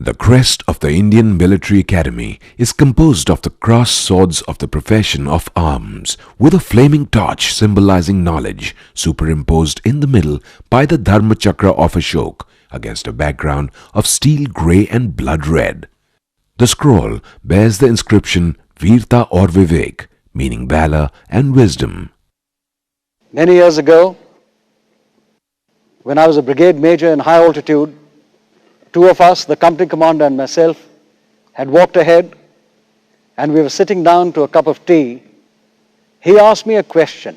The crest of the Indian Military Academy is composed of the crossed swords of the profession of arms, with a flaming torch symbolizing knowledge superimposed in the middle by the Dharma Chakra of Ashok against a background of steel grey and blood red. The scroll bears the inscription Veerta aur Vivek, meaning valor and wisdom. Many years ago, when I was a brigade major in high altitude, two of us, the company commander and myself, had walked ahead and we were sitting down to a cup of tea. He asked me a question.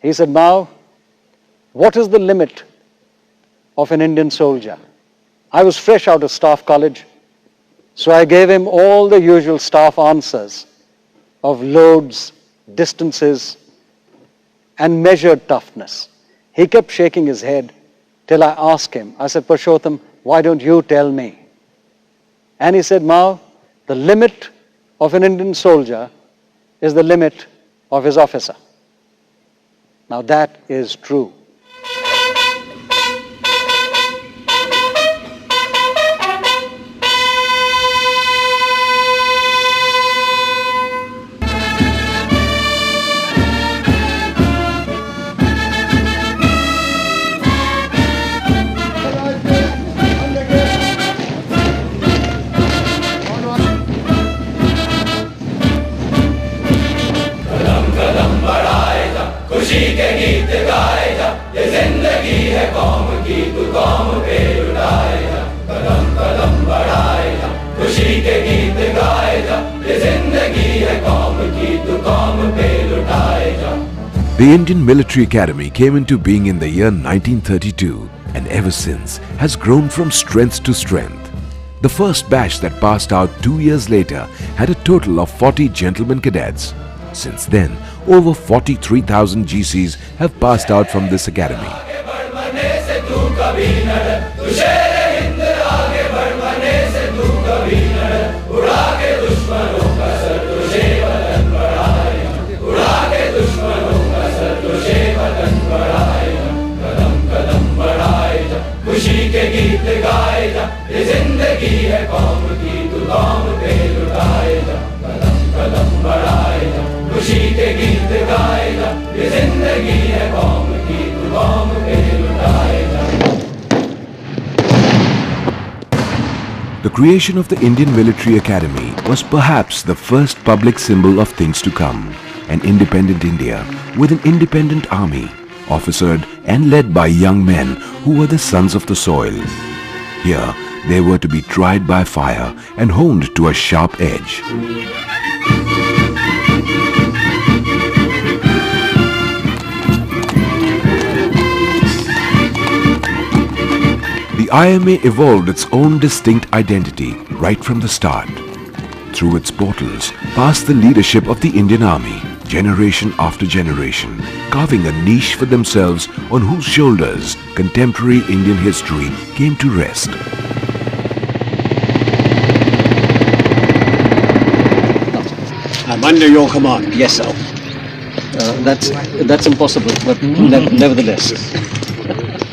He said, "Mao, what is the limit of an Indian soldier?" I was fresh out of staff college, so I gave him all the usual staff answers of loads, distances, and measured toughness. He kept shaking his head till I asked him. I said, "Purushottam, why don't you tell me?" And he said, "Mao, the limit of an Indian soldier is the limit of his officer." Now that is true. खुशी के गीत गाए जा, ये जिंदगी है कौम की, तू कौम पे लुटाए जा, कदम कदम बढ़ाए जा, खुशी के गीत गाए जा, ये जिंदगी है कौम की, तू कौम पे लुटाए जा. The Indian Military Academy came into being in the year 1932 and ever since has grown from strength to strength. The first batch that passed out 2 years later had a total of 40 gentlemen cadets. Since then, over 43,000 GCs have passed out from this academy. The creation of the Indian Military Academy was perhaps the first public symbol of things to come. An independent India with an independent army, officered and led by young men who were the sons of the soil. Here, they were to be tried by fire and honed to a sharp edge. The IMA evolved its own distinct identity right from the start. Through its portals passed the leadership of the Indian Army, generation after generation, carving a niche for themselves on whose shoulders contemporary Indian history came to rest. I'm under your command. Yes, sir. That's impossible, but nevertheless.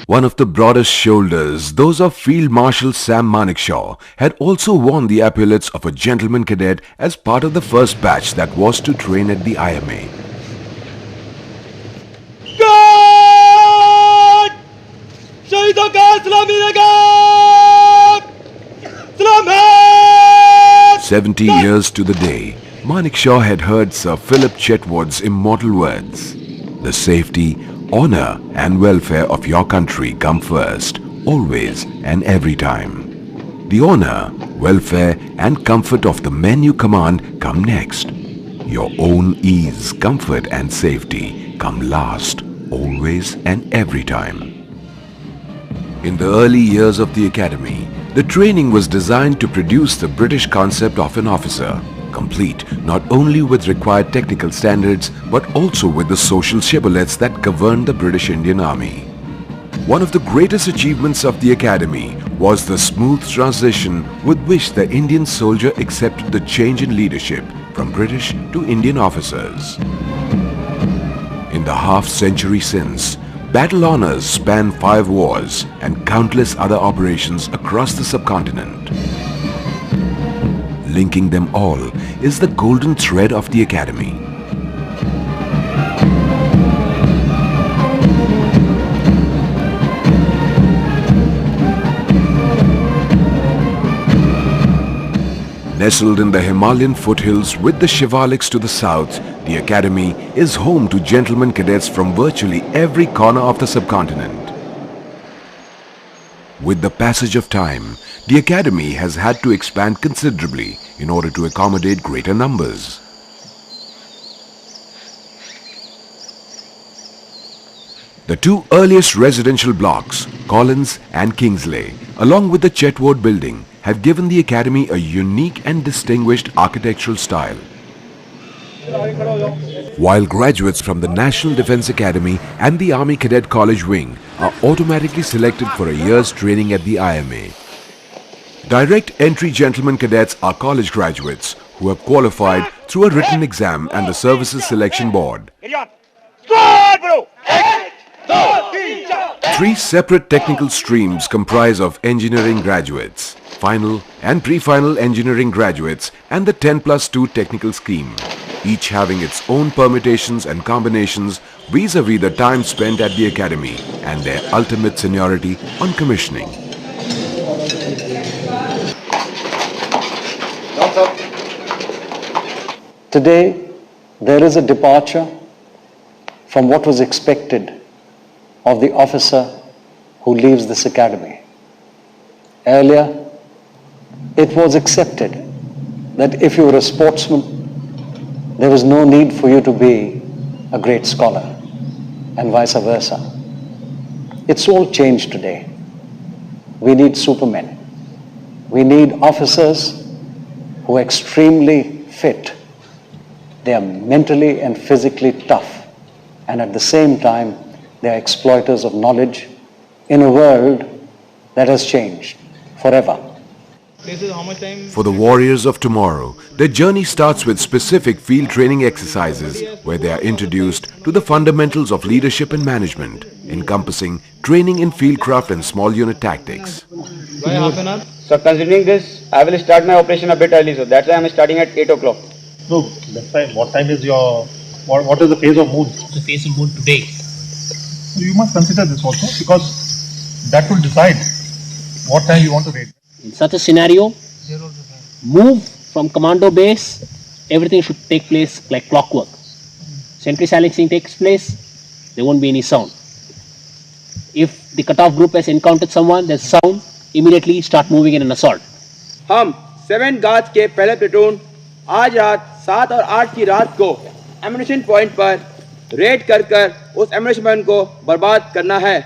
One of the broadest shoulders, those of Field Marshal Sam Manekshaw, had also won the epaulettes of a gentleman cadet as part of the first batch that was to train at the IMA. God! 70 years to the day, Manekshaw had heard Sir Philip Chetwood's immortal words. The safety, honor and welfare of your country come first, always and every time. The honor, welfare and comfort of the men you command come next. Your own ease, comfort and safety come last, always and every time. In the early years of the academy, the training was designed to produce the British concept of an officer, complete not only with required technical standards but also with the social shibboleths that governed the British Indian Army. One of the greatest achievements of the academy was the smooth transition with which the Indian soldier accepted the change in leadership from British to Indian officers. In the half-century since, battle honors span 5 wars and countless other operations across the subcontinent. Linking them all is the golden thread of the Academy. Nestled in the Himalayan foothills with the Shivaliks to the south, the Academy is home to gentlemen cadets from virtually every corner of the subcontinent. With the passage of time, the Academy has had to expand considerably in order to accommodate greater numbers. The two earliest residential blocks, Collins and Kingsley, along with the Chetwode building, have given the Academy a unique and distinguished architectural style. While graduates from the National Defence Academy and the Army Cadet College Wing are automatically selected for a year's training at the IMA. Direct entry gentlemen cadets are college graduates who have qualified through a written exam and the Services Selection Board. 3 separate technical streams comprise of engineering graduates, final and pre-final engineering graduates, and the 10+2 technical scheme, each having its own permutations and combinations vis-a-vis the time spent at the Academy and their ultimate seniority on commissioning. Today, there is a departure from what was expected of the officer who leaves this academy. Earlier, it was accepted that if you were a sportsman, there was no need for you to be a great scholar, and vice versa. It's all changed today. We need supermen. We need officers who are extremely fit. They are mentally and physically tough, and at the same time, they are exploiters of knowledge in a world that has changed forever. For the warriors of tomorrow, their journey starts with specific field training exercises where they are introduced to the fundamentals of leadership and management, encompassing training in fieldcraft and small unit tactics. So considering this, I will start my operation a bit early, so that's why I am starting at 8 o'clock. No, that's fine. What time is your, what is the phase of moon? The phase of moon today. So you must consider this also, because that will decide what time you want to raid. In such a scenario, move from commando base, everything should take place like clockwork. Sentry silencing takes place, there won't be any sound. If the cutoff group has encountered someone, there's sound, immediately start moving in an assault. हम 7 guards के पहले platoon आज रात 7 और 8 की रात को ammunition point पर रेड कर उस एम्यूनिशन पॉइंट को बर्बाद करना है.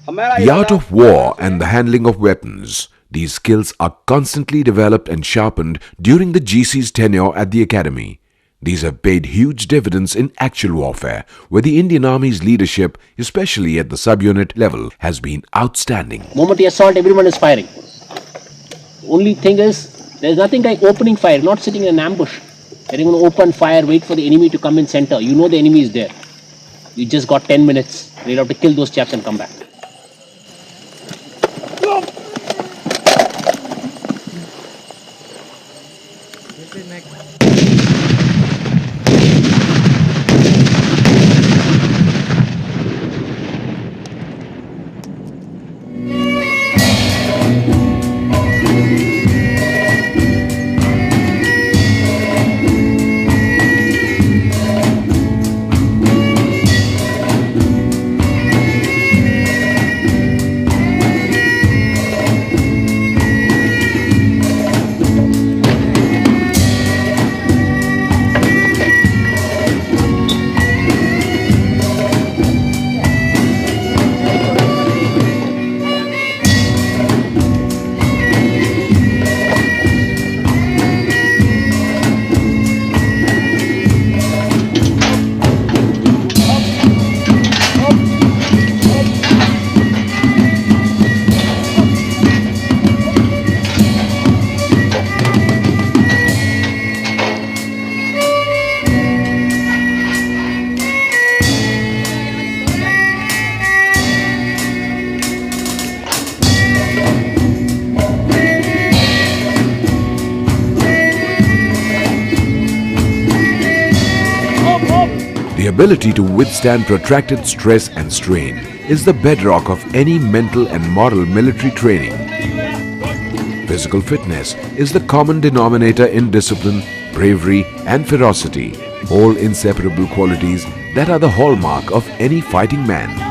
The art of war and the handling of weapons. These skills are constantly developed and sharpened during the GC's tenure at the Academy. These have paid huge dividends in actual warfare, where the Indian Army's leadership, especially at the subunit level, has been outstanding. Moment you assault, everyone is firing. Only thing is, there's nothing like opening fire, not sitting in an ambush. You're going to open fire, wait for the enemy to come in center. You know the enemy is there. You just got 10 minutes. You'll have to kill those chaps and come back. The ability to withstand protracted stress and strain is the bedrock of any mental and moral military training. Physical fitness is the common denominator in discipline, bravery and ferocity, all inseparable qualities that are the hallmark of any fighting man.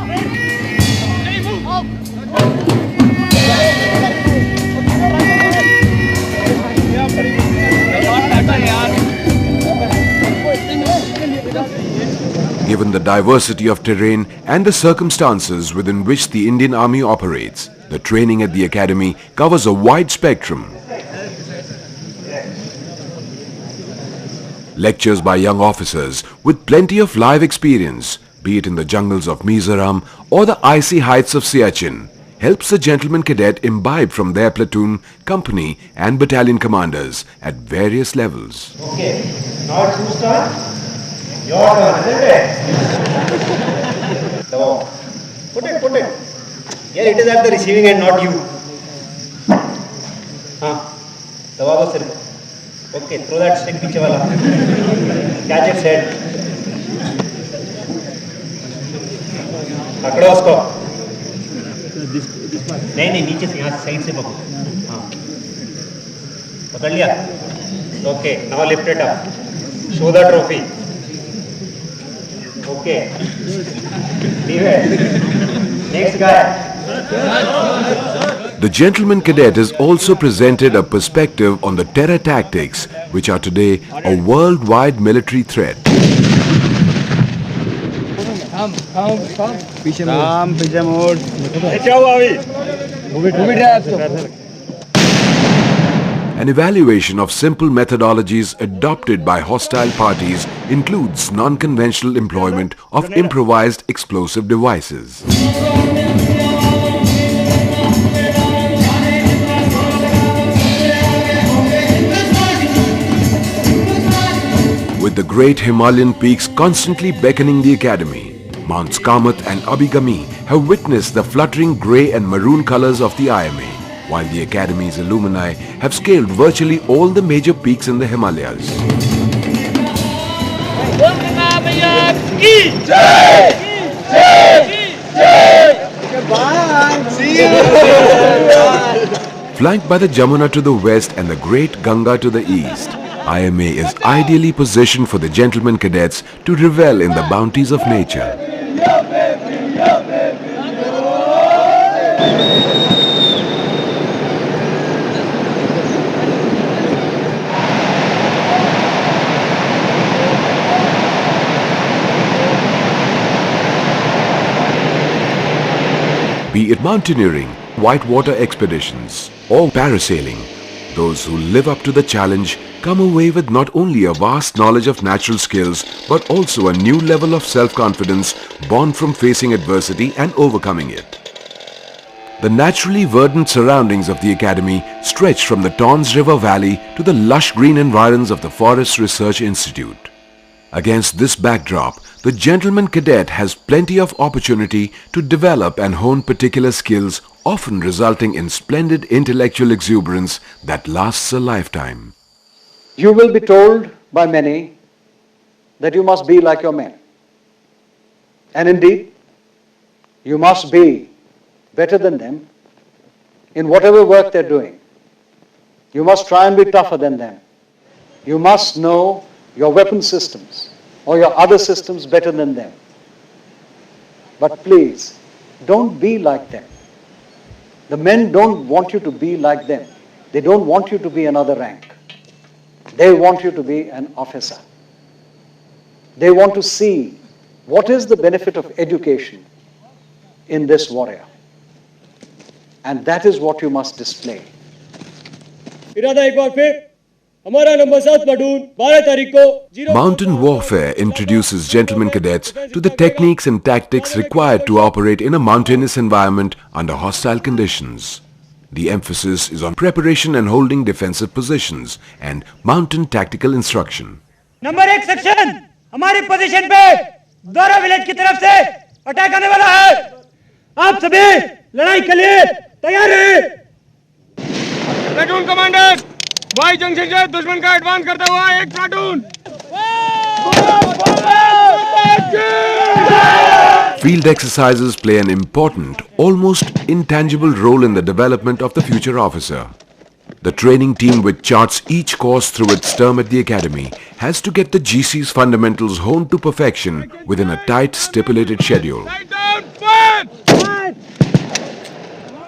Given the diversity of terrain and the circumstances within which the Indian Army operates, the training at the academy covers a wide spectrum. Lectures by young officers with plenty of live experience, be it in the jungles of Mizoram or the icy heights of Siachen, helps the gentleman cadet imbibe from their platoon, company and battalion commanders at various levels. Okay, now it's whose turn? Your turn, isn't it? So, put it. Here it is at the receiving end, not you. Dawao sirf. Okay, throw that stick piche wala. Catch its head. पकड़ो उसको. नहीं नीचे से यहाँ side से पकड़ो. हाँ. पकड़ लिया. Okay, now lift it up. Show the trophy. Okay. Leave it. Next guy. The gentleman cadet has also presented a perspective on the terror tactics, which are today a worldwide military threat. An evaluation of simple methodologies adopted by hostile parties includes non-conventional employment of improvised explosive devices. With the great Himalayan peaks constantly beckoning the academy, Mounts Kamath and Abhigami have witnessed the fluttering grey and maroon colors of the IMA, while the academy's alumni have scaled virtually all the major peaks in the Himalayas. Flanked by the Jamuna to the west and the great Ganga to the east, IMA is ideally positioned for the gentleman cadets to revel in the bounties of nature. Be it mountaineering, whitewater expeditions or parasailing, those who live up to the challenge come away with not only a vast knowledge of natural skills but also a new level of self-confidence born from facing adversity and overcoming it. The naturally verdant surroundings of the academy stretch from the Tons River Valley to the lush green environs of the Forest Research Institute. Against this backdrop, the gentleman cadet has plenty of opportunity to develop and hone particular skills, often resulting in splendid intellectual exuberance that lasts a lifetime. You will be told by many that you must be like your men. And indeed, you must be better than them in whatever work they're doing. You must try and be tougher than them. You must know your weapon systems or your other systems better than them. But please, don't be like them. The men don't want you to be like them. They don't want you to be another rank. They want you to be an officer. They want to see what is the benefit of education in this warrior. And that is what you must display. Mountain warfare introduces gentleman cadets to the techniques and tactics required to operate in a mountainous environment under hostile conditions. The emphasis is on preparation and holding defensive positions and mountain tactical instruction. Number 1 section हमारी position पे दोरा village की तरफ से attack आने वाला है। आप सभी लड़ाई के लिए तैयार हैं। प्लाटून कमांडर वाई जंक्शन से दुश्मन का एडवांस करता हुआ एक platoon Field exercises play an important, almost intangible role in the development of the future officer. The training team, which charts each course through its term at the academy, has to get the GC's fundamentals honed to perfection within a tight stipulated schedule.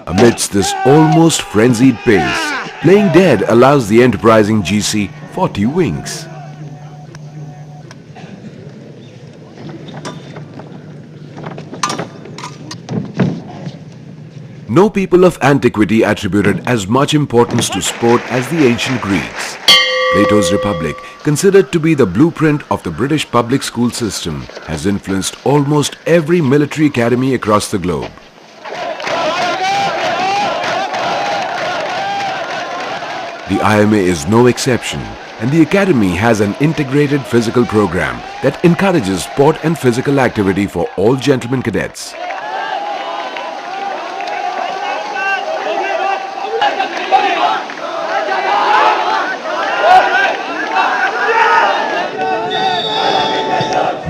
Amidst this almost frenzied pace, playing dead allows the enterprising GC 40 winks. No people of antiquity attributed as much importance to sport as the ancient Greeks. Plato's Republic, considered to be the blueprint of the British public school system, has influenced almost every military academy across the globe. The IMA is no exception, and the academy has an integrated physical program that encourages sport and physical activity for all gentlemen cadets.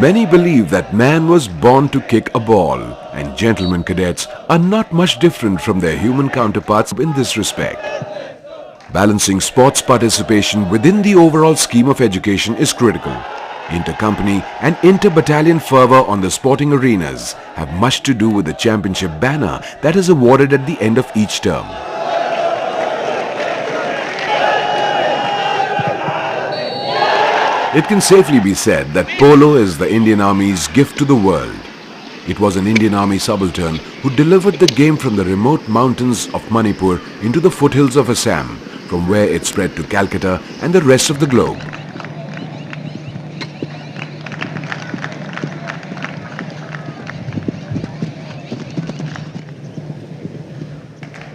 Many believe that man was born to kick a ball, and gentlemen cadets are not much different from their human counterparts in this respect. Balancing sports participation within the overall scheme of education is critical. Inter-company and inter-battalion fervour on the sporting arenas have much to do with the championship banner that is awarded at the end of each term. It can safely be said that polo is the Indian Army's gift to the world. It was an Indian Army subaltern who delivered the game from the remote mountains of Manipur into the foothills of Assam, from where it spread to Calcutta and the rest of the globe.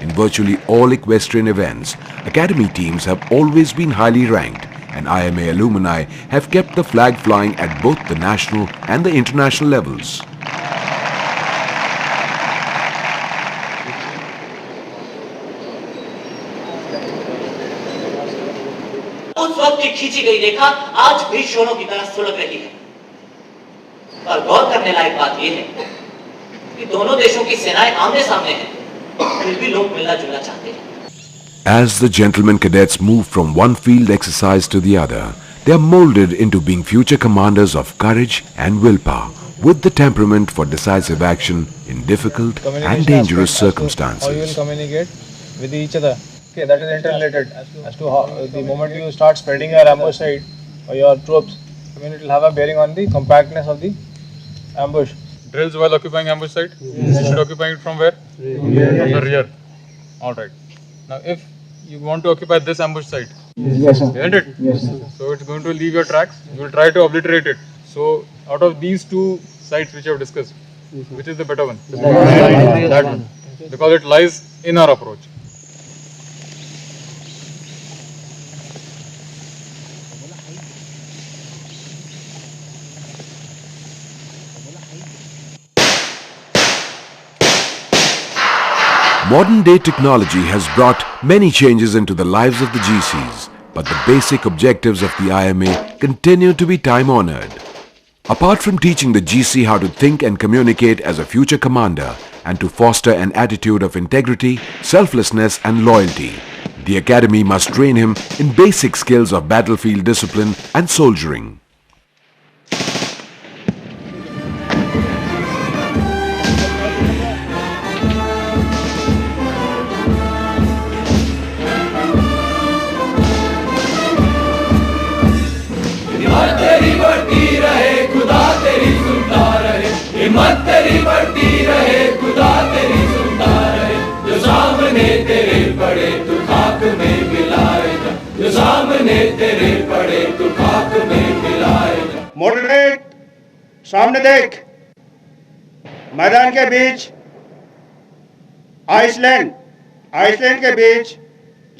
In virtually all equestrian events, academy teams have always been highly ranked, and IMA alumni have kept the flag flying at both the national and the international levels. उस वक्त की खींची गई रेखा आज भी शोरों की तरह सुलग रही है। और गौर करने लायक बात यह है कि दोनों देशों की सेनाएं आमने सामने हैं, फिर भी लोग मिलना जुलना चाहते हैं। As the gentlemen cadets move from one field exercise to the other, they are molded into being future commanders of courage and willpower, with the temperament for decisive action in difficult and dangerous circumstances. How you will communicate with each other. Okay, that is interrelated as to how the moment you start spreading your ambush site or your troops, I mean it will have a bearing on the compactness of the ambush. Drills while occupying ambush site? Yes. You should occupy it from where? From the rear. Alright. Now if you want to occupy this ambush site, Yes, sir. isn't it? Yes, sir. So it's going to leave your tracks, you will try to obliterate it. So out of these two sites which you have discussed, which is the better one? That one. Because it lies in our approach. Modern day technology has brought many changes into the lives of the GCs, but the basic objectives of the IMA continue to be time-honored. Apart from teaching the GC how to think and communicate as a future commander and to foster an attitude of integrity, selflessness and loyalty, the academy must train him in basic skills of battlefield discipline and soldiering. हिम्मत तेरी बढ़ती रहे, खुदा तेरी सुनता रहे, जो सामने तेरे पड़े तू खाक में मिलाए जा, जो सामने तेरे पड़े तू खाक में मिलाए जा। मॉडरेट, सामने देख, मैदान के बीच आइसलैंड, आइसलैंड के बीच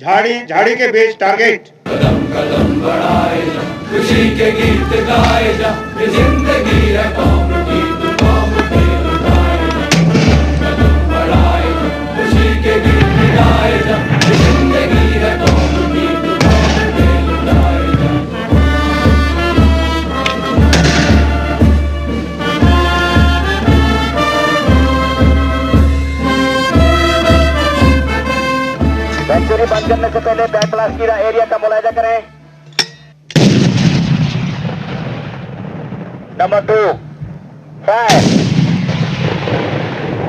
झाड़ी, झाड़ी के बीच टारगेट। कदम कदम बढ़ाए जा, खुशी के गीत गाए जा, ये जिंदगी है कौम की, तू कौम पे लुटाए जा। कदम बढ़ाए जा, खुशी के गीत गाए जा, ये जिंदगी है कौम की, तू कौम पे लुटाए जा। सेंचुरी बंद करने से पहले बैक क्लास की एरिया का मुलायजा करें। Number 2 fire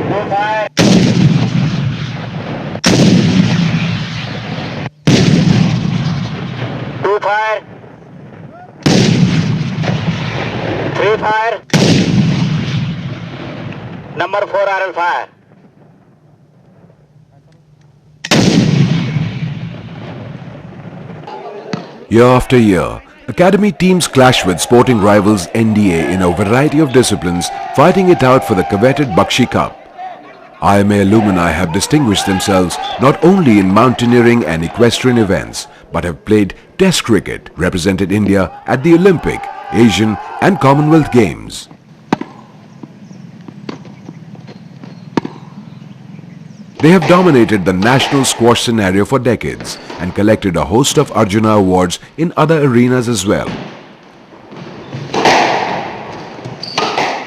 2 fire 2 fire 3 fire number 4 RL fire. Year after year, academy teams clash with sporting rivals NDA in a variety of disciplines, fighting it out for the coveted Bakshi Cup. IMA alumni have distinguished themselves not only in mountaineering and equestrian events, but have played Test cricket, represented India at the Olympic, Asian and Commonwealth Games. They have dominated the national squash scenario for decades and collected a host of Arjuna awards in other arenas as well.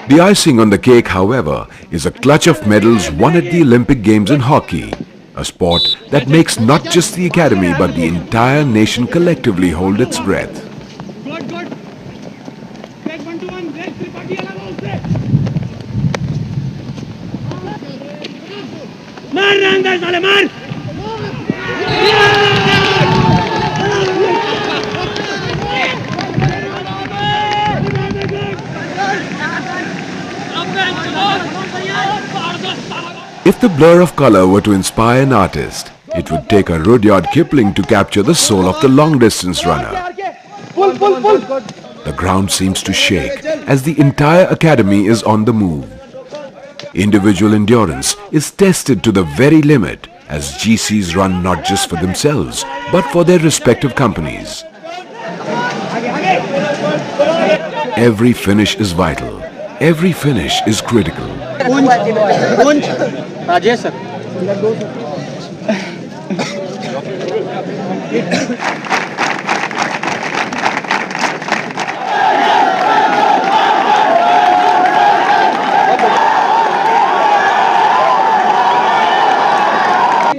The icing on the cake, however, is a clutch of medals won at the Olympic Games in hockey, a sport that makes not just the academy but the entire nation collectively hold its breath. मार रंगा साले मार If the blur of color were to inspire an artist, it would take a Rudyard Kipling to capture the soul of the long-distance runner. The ground seems to shake as the entire academy is on the move. Individual endurance is tested to the very limit as GCs run not just for themselves but for their respective companies. Every finish is vital. Every finish is critical.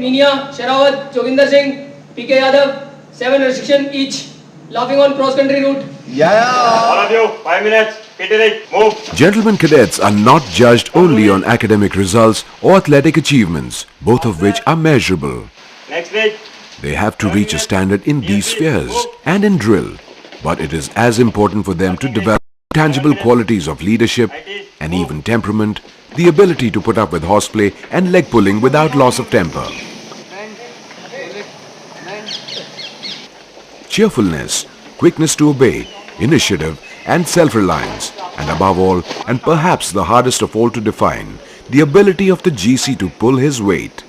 Minia, Sherawat, Joginder Singh, PK Yadav, 7 restriction each. Laughing on cross-country route. All of you, 5 minutes. Get it, move. Gentlemen cadets are not judged only on academic results or athletic achievements, both of which are measurable. Next week. They have to reach a standard in these spheres and in drill, but it is as important for them to develop tangible qualities of leadership and even temperament, the ability to put up with horseplay and leg pulling without loss of temper. Cheerfulness, quickness to obey, initiative and self-reliance, and above all, and perhaps the hardest of all to define, the ability of the GC to pull his weight.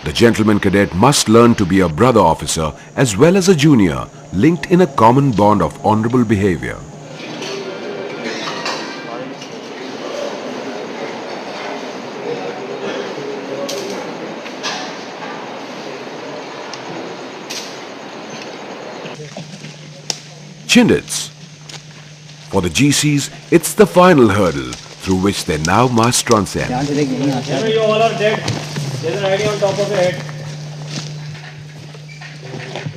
The gentleman cadet must learn to be a brother officer as well as a junior, linked in a common bond of honorable behavior. Chindits. For the GCs, it's the final hurdle through which they now must transcend. You all are dead. There's an ID on top of your head.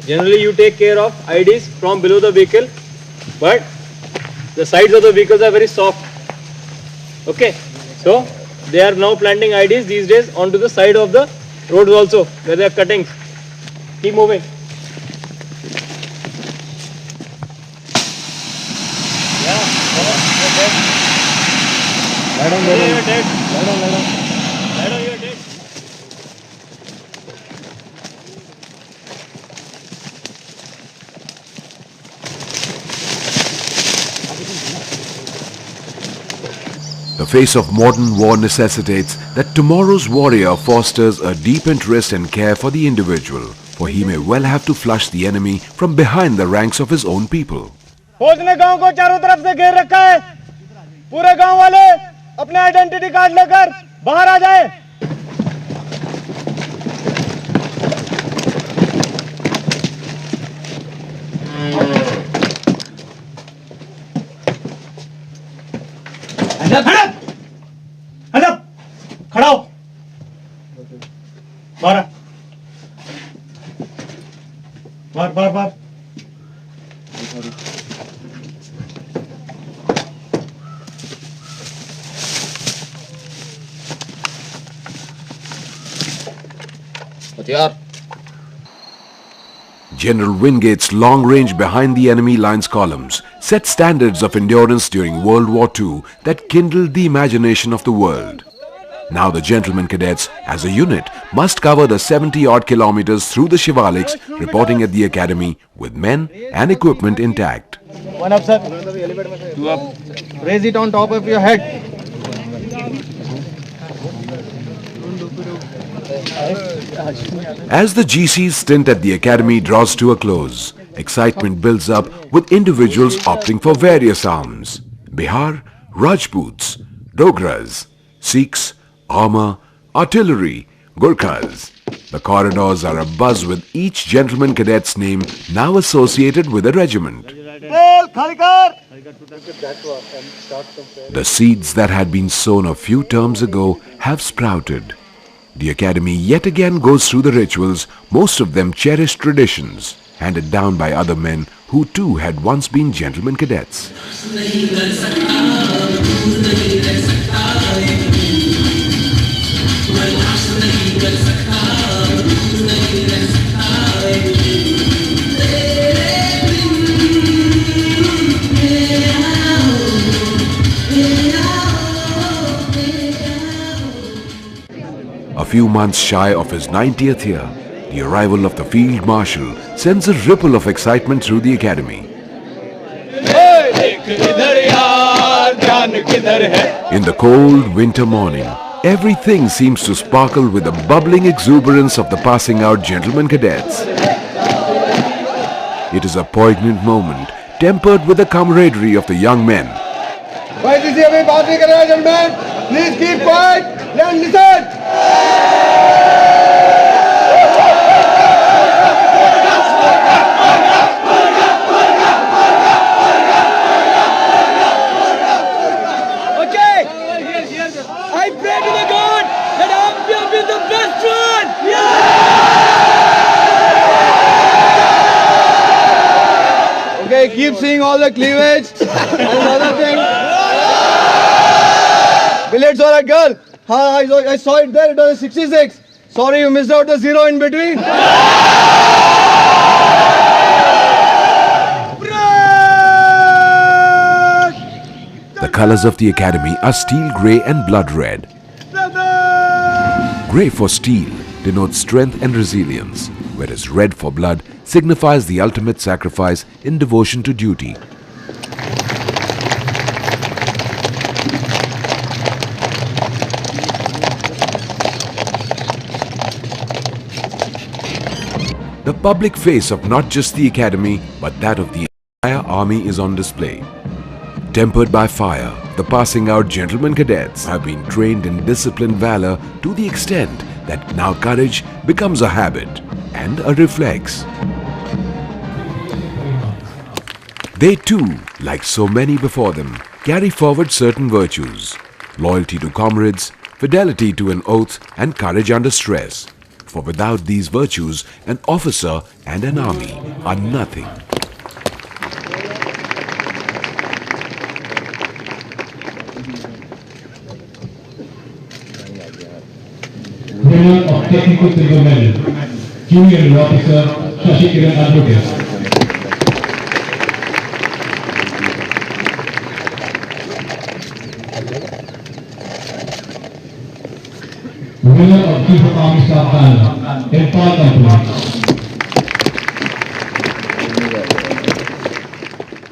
Generally, you take care of IDs from below the vehicle, but the sides of the vehicles are very soft. Okay, so they are now planting IDs these days onto the side of the roads also, where there are cuttings. Keep moving. Lie down, you're dead. Lie down, lie down. Lie down, you're dead. The face of modern war necessitates that tomorrow's warrior fosters a deep interest and care for the individual, for he may well have to flush the enemy from behind the ranks of his own people. फौज ने गांव को चारों तरफ से घेर रखा है। पूरे गांव वाले अपने आइडेंटिटी कार्ड लेकर बाहर आ जाएं। खड़ा हो। मारा मार मार मार General Wingate's long range behind the enemy lines columns set standards of endurance during World War II that kindled the imagination of the world. Now the gentlemen cadets as a unit must cover the 70-odd kilometers through the Shivaliks, reporting at the academy with men and equipment intact. One up, sir. Two up. Raise it on top of your head. As the GC's stint at the academy draws to a close, excitement builds up with individuals opting for various arms. Bihar, Rajputs, Dogras, Sikhs, armor, artillery, Gurkhas. The corridors are abuzz with each gentleman cadet's name now associated with a regiment. The seeds that had been sown a few terms ago have sprouted. The academy yet again goes through the rituals, most of them cherished traditions, handed down by other men who too had once been gentlemen cadets. A few months shy of his 90th year, the arrival of the Field Marshal sends a ripple of excitement through the academy. In the cold winter morning, everything seems to sparkle with the bubbling exuberance of the passing out gentlemen cadets. It is a poignant moment, tempered with the camaraderie of the young men. Please keep quiet and listen. Okay. I pray to the God that I will be the best one. Okay, keep seeing all the cleavage and other things. Billets or a girl? I saw it there, it was a 66. Sorry, you missed out the zero in between. The colors of the academy are steel grey and blood red. Grey for steel denotes strength and resilience, whereas red for blood signifies the ultimate sacrifice in devotion to duty. The public face of not just the academy but that of the entire army is on display. Tempered by fire, the passing out gentlemen cadets have been trained in disciplined valor to the extent that now courage becomes a habit and a reflex. They too, like so many before them, carry forward certain virtues: loyalty to comrades, fidelity to an oath, and courage under stress. For without these virtues, an officer and an army are nothing. Winner of Technical Silver Medal, Junior Officer Shashi Kiran Advocate. Winner of Chief of Army Staff Banner, Empire Company.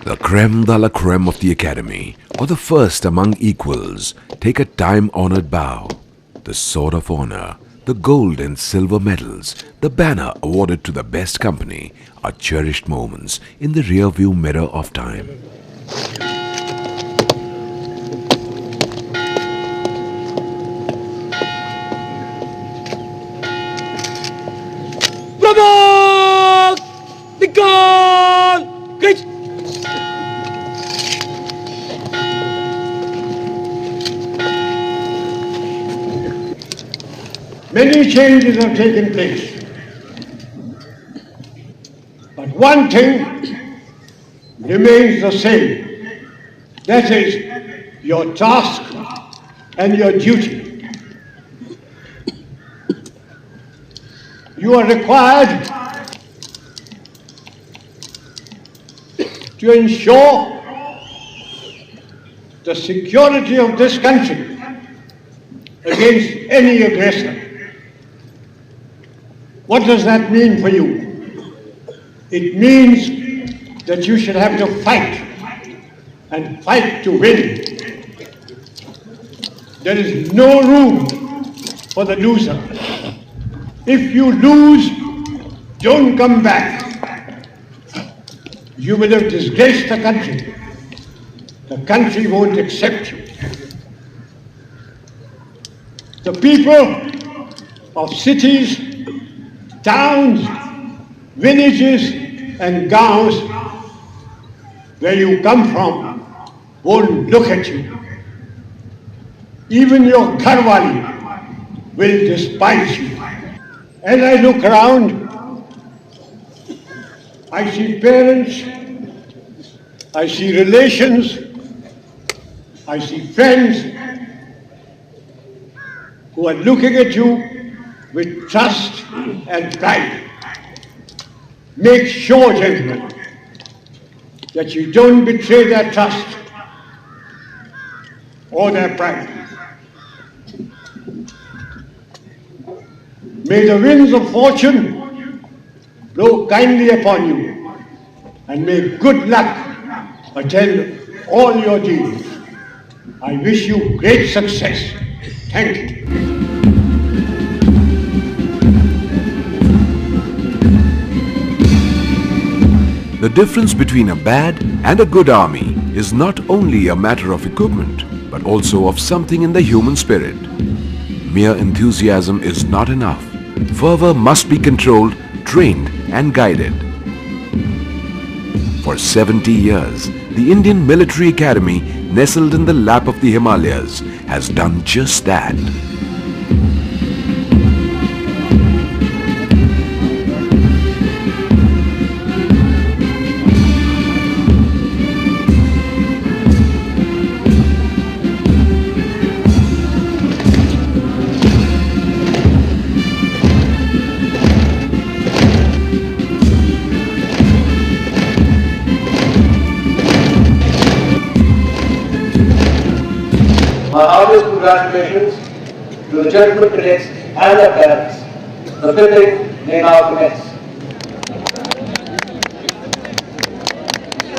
The creme de la creme of the academy, or the first among equals, take a time-honored bow. The Sword of Honor, the gold and silver medals, the banner awarded to the best company are cherished moments in the rear-view mirror of time. Provoke the goal! Great! Many changes have taken place. But one thing remains the same. That is your task and your duty. You are required to ensure the security of this country against any aggressor. What does that mean for you? It means that you should have to fight, and fight to win. There is no room for the loser. If you lose, don't come back. You will have disgraced the country. The country won't accept you. The people of cities, towns, villages and gowns where you come from won't look at you. Even your Gharwali will despise you. As I look around, I see parents, I see relations, I see friends who are looking at you with trust and pride. Make sure, gentlemen, that you don't betray their trust or their pride. May the winds of fortune blow kindly upon you, and may good luck attend all your deeds. I wish you great success. Thank you. The difference between a bad and a good army is not only a matter of equipment, but also of something in the human spirit. Mere enthusiasm is not enough. Fervor must be controlled, trained and guided. For 70 years, the Indian Military Academy, nestled in the lap of the Himalayas, has done just that. My heartiest congratulations to the gentlemen cadets and their parents. The fitting may now commence.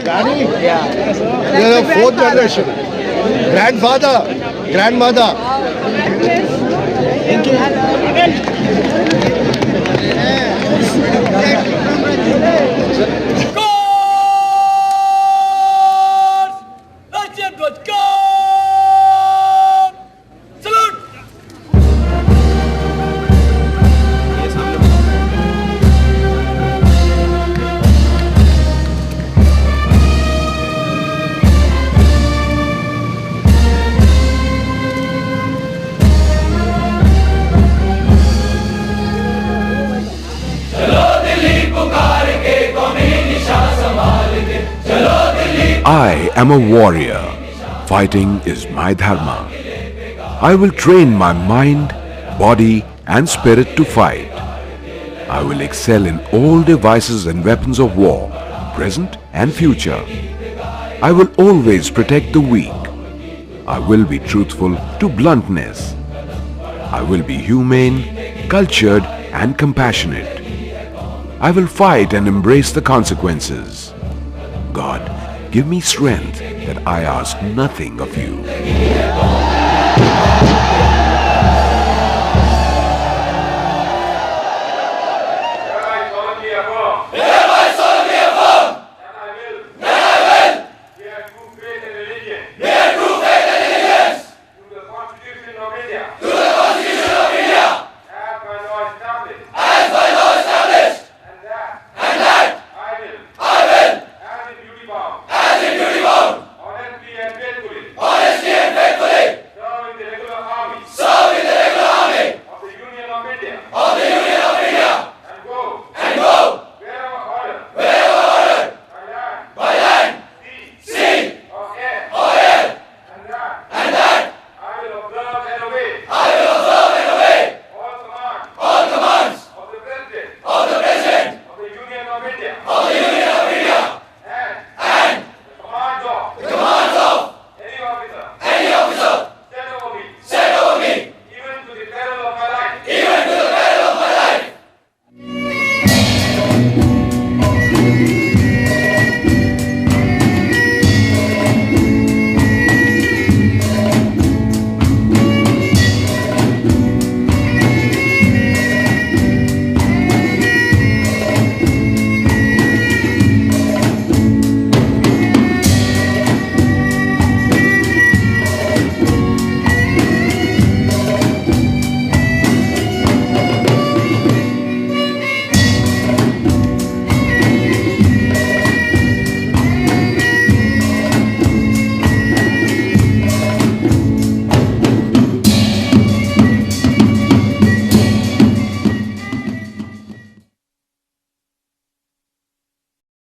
Daddy? Yeah. You're the fourth generation. Grandfather, grandmother. Thank you. I am a warrior. Fighting is my dharma. I will train my mind, body and spirit to fight. I will excel in all devices and weapons of war, present and future. I will always protect the weak. I will be truthful to bluntness. I will be humane, cultured and compassionate. I will fight and embrace the consequences. God, give me strength that I ask nothing of you.